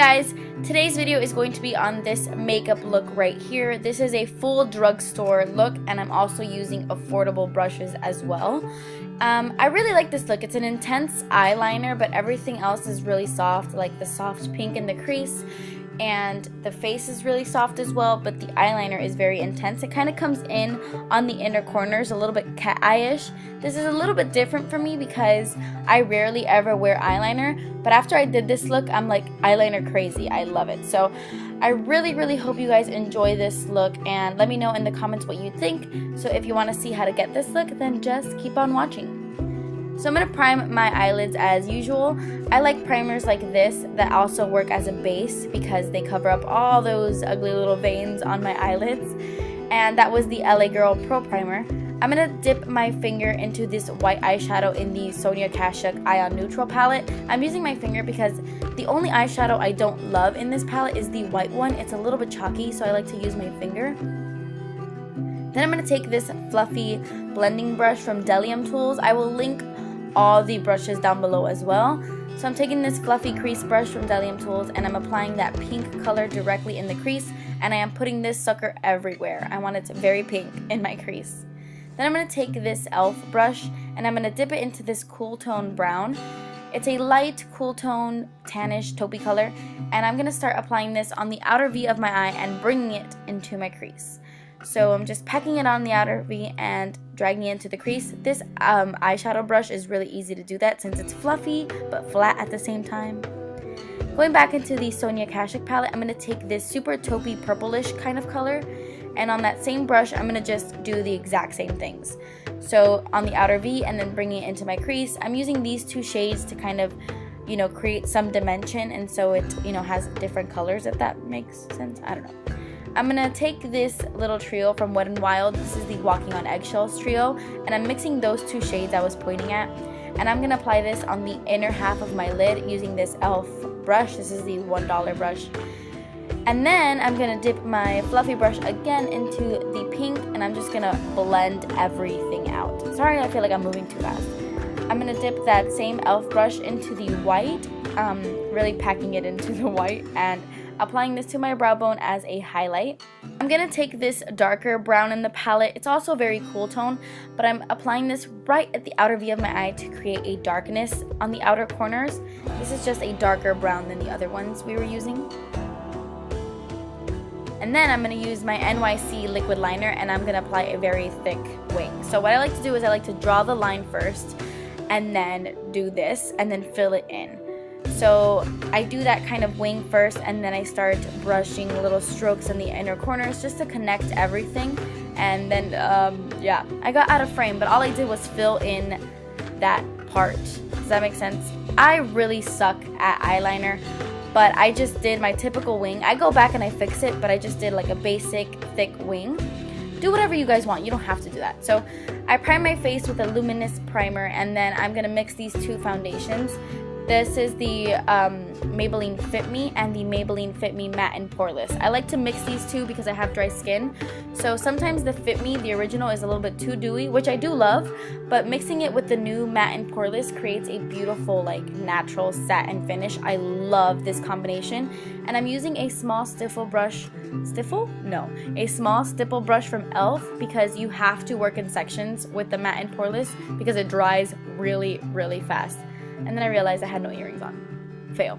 guys, today's video is going to be on this makeup look right here. This is a full drugstore look, and I'm also using affordable brushes as well. I really like this look. It's an intense eyeliner, but everything else is really soft, like the soft pink in the crease, and the face is really soft as well, but the eyeliner is very intense. It kind of comes in on the inner corners, a little bit cat eye-ish. This is a little bit different for me because I rarely ever wear eyeliner, but after I did this look, I'm like eyeliner crazy. I love it. So I really hope you guys enjoy this look, and let me know in the comments what you think. So if you want to see how to get this look, then just keep on watching. So I'm going to prime my eyelids as usual. I like primers like this that also work as a base because they cover up all those ugly little veins on my eyelids. And that was the LA Girl Pro Primer. I'm going to dip my finger into this white eyeshadow in the Sonia Kashuk Ion Neutral palette. I'm using my finger because the only eyeshadow I don't love in this palette is the white one. It's a little bit chalky, so I like to use my finger. Then I'm going to take this fluffy blending brush from Delium Tools. I will link all the brushes down below as well. So I'm taking this fluffy crease brush from Delium Tools, and I'm applying that pink color directly in the crease, and I am putting this sucker everywhere. I want it very pink in my crease. Then I'm going to take this e.l.f. brush, and I'm going to dip it into this cool tone brown. It's a light cool tone tannish taupey color, and I'm going to start applying this on the outer V of my eye and bringing it into my crease. So I'm just packing it on the outer V and dragging it into the crease. This eyeshadow brush is really easy to do that since it's fluffy but flat at the same time. Going back into the Sonia Kashuk palette, I'm going to take this super taupey purplish kind of color, and on that same brush I'm going to just do the exact same things. So on the outer V and then bringing it into my crease, I'm using these two shades to kind of, you know, create some dimension, and so it, you know, has different colors, if that makes sense. I don't know. I'm going to take this little trio from Wet n Wild. This is the Walking on Eggshells trio, and I'm mixing those two shades I was pointing at, and I'm going to apply this on the inner half of my lid using this e.l.f. brush. This is the $1 brush. And then I'm going to dip my fluffy brush again into the pink, and I'm just going to blend everything out. Sorry, I feel like I'm moving too fast. I'm going to dip that same e.l.f. brush into the white, really packing it into the white, and applying this to my brow bone as a highlight. I'm going to take this darker brown in the palette. It's also very cool tone, but I'm applying this right at the outer V of my eye to create a darkness on the outer corners. This is just a darker brown than the other ones we were using. And then I'm going to use my NYC liquid liner, and I'm going to apply a very thick wing. So what I like to do is I like to draw the line first and then do this and then fill it in. So I do that kind of wing first, and then I start brushing little strokes in the inner corners just to connect everything. And then, yeah, I got out of frame, but all I did was fill in that part. Does that make sense? I really suck at eyeliner, but I just did my typical wing. I go back and I fix it, but I just did like a basic thick wing. Do whatever you guys want. You don't have to do that. So I prime my face with a luminous primer, and then I'm going to mix these two foundations. This is the Maybelline Fit Me and the Maybelline Fit Me Matte and Poreless. I like to mix these two because I have dry skin. So sometimes the Fit Me, the original, is a little bit too dewy, which I do love, but mixing it with the new Matte and Poreless creates a beautiful, like, natural satin finish. I love this combination. And I'm using a small stipple brush. Stipple? No. A small stipple brush from e.l.f. because you have to work in sections with the Matte and Poreless because it dries really fast. And then I realized I had no earrings on. Fail.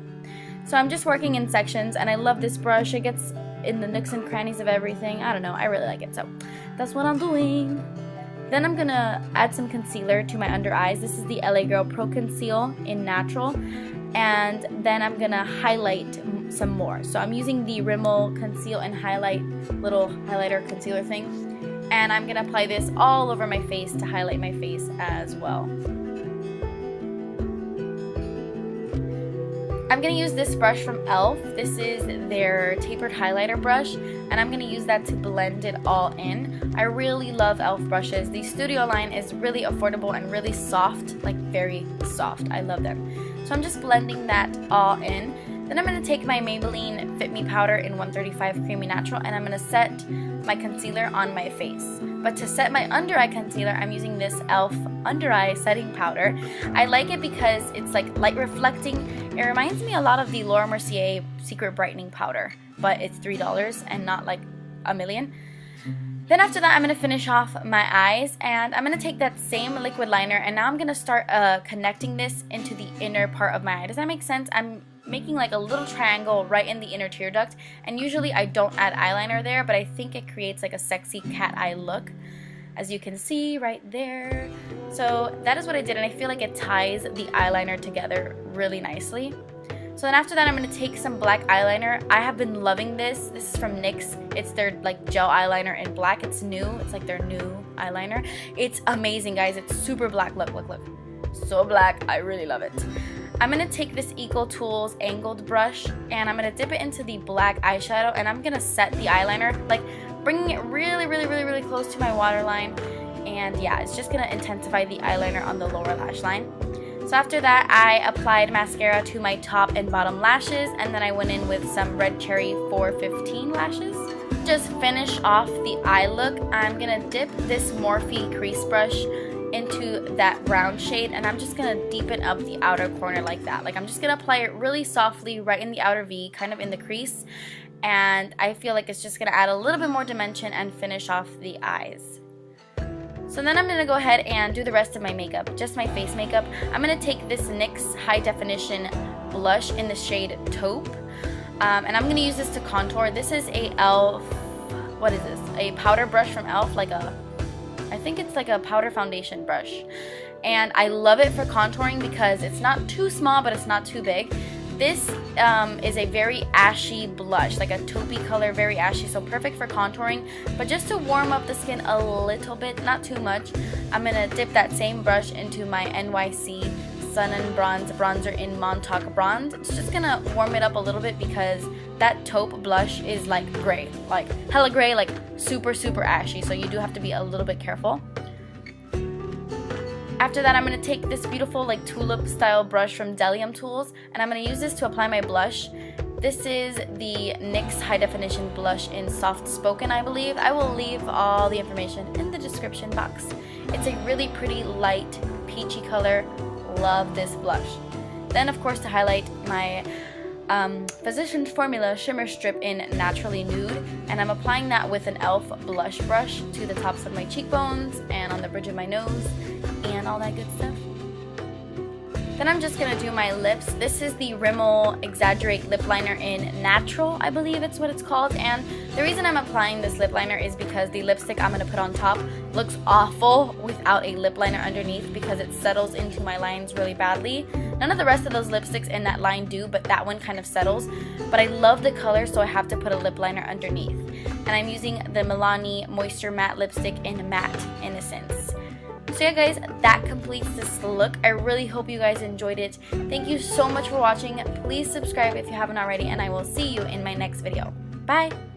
So I'm just working in sections, and I love this brush. It gets in the nooks and crannies of everything. I don't know. I really like it. So that's what I'm doing. Then I'm going to add some concealer to my under eyes. This is the LA Girl Pro Conceal in Natural. And then I'm going to highlight some more. So I'm using the Rimmel Conceal and Highlight little highlighter concealer thing. And I'm going to apply this all over my face to highlight my face as well. I'm going to use this brush from e.l.f. This is their tapered highlighter brush, and I'm going to use that to blend it all in. I really love e.l.f. brushes. The Studio line is really affordable and really soft, like very soft. I love them. So I'm just blending that all in. Then I'm going to take my Maybelline Fit Me powder in 135 Creamy Natural, and I'm going to set my concealer on my face. But to set my under eye concealer, I'm using this e.l.f. under eye setting powder. I like it because it's like light reflecting. It reminds me a lot of the Laura Mercier Secret Brightening Powder, but it's $3 and not like a million. Then after that, I'm going to finish off my eyes, and I'm going to take that same liquid liner, and now I'm going to start connecting this into the inner part of my eye. Does that make sense? I'm making like a little triangle right in the inner tear duct, and usually I don't add eyeliner there, but I think it creates like a sexy cat eye look, as you can see right there. So that is what I did, and I feel like it ties the eyeliner together really nicely. So then after that, I'm going to take some black eyeliner. I have been loving this. This is from NYX. It's their like gel eyeliner in black. It's new. It's like their new eyeliner. It's amazing, guys. It's super black. Look, look, look. So black. I really love it. I'm going to take this Eco Tools angled brush, and I'm going to dip it into the black eyeshadow, and I'm going to set the eyeliner, like bringing it really, really, really, really close to my waterline. And yeah, it's just going to intensify the eyeliner on the lower lash line. So after that, I applied mascara to my top and bottom lashes, and then I went in with some Red Cherry 415 lashes. Just finish off the eye look, I'm going to dip this Morphe crease brush into that brown shade, and I'm just going to deepen up the outer corner like that. Like I'm just going to apply it really softly right in the outer V, kind of in the crease, and I feel like it's just going to add a little bit more dimension and finish off the eyes. So then I'm going to go ahead and do the rest of my makeup, just my face makeup. I'm going to take this NYX High Definition blush in the shade Taupe, and I'm going to use this to contour. This is a e.l.f., what is this? A powder brush from e.l.f., like a, I think it's like a powder foundation brush. And I love it for contouring because it's not too small, but it's not too big. This is a very ashy blush, like a taupey color, very ashy, so perfect for contouring. But just to warm up the skin a little bit, not too much, I'm going to dip that same brush into my NYC Sun and Bronze bronzer in Montauk Bronze. It's just going to warm it up a little bit because that taupe blush is like gray, like hella gray, like super, super ashy, so you do have to be a little bit careful. After that, I'm going to take this beautiful like tulip style brush from Delium Tools, and I'm going to use this to apply my blush. This is the NYX High Definition blush in Soft Spoken, I believe. I will leave all the information in the description box. It's a really pretty light peachy color. Love this blush. Then of course, to highlight, my Physicians Formula Shimmer Strip in Naturally Nude, and I'm applying that with an e.l.f. blush brush to the tops of my cheekbones and on the bridge of my nose and all that good stuff. Then I'm just going to do my lips. This is the Rimmel Exaggerate Lip Liner in Natural, I believe it's what it's called. And the reason I'm applying this lip liner is because the lipstick I'm going to put on top looks awful without a lip liner underneath because it settles into my lines really badly. None of the rest of those lipsticks in that line do, but that one kind of settles. But I love the color, so I have to put a lip liner underneath. And I'm using the Milani Moisture Matte Lipstick in Matte Innocence. So yeah, guys, that completes this look. I really hope you guys enjoyed it. Thank you so much for watching. Please subscribe if you haven't already, and I will see you in my next video. Bye!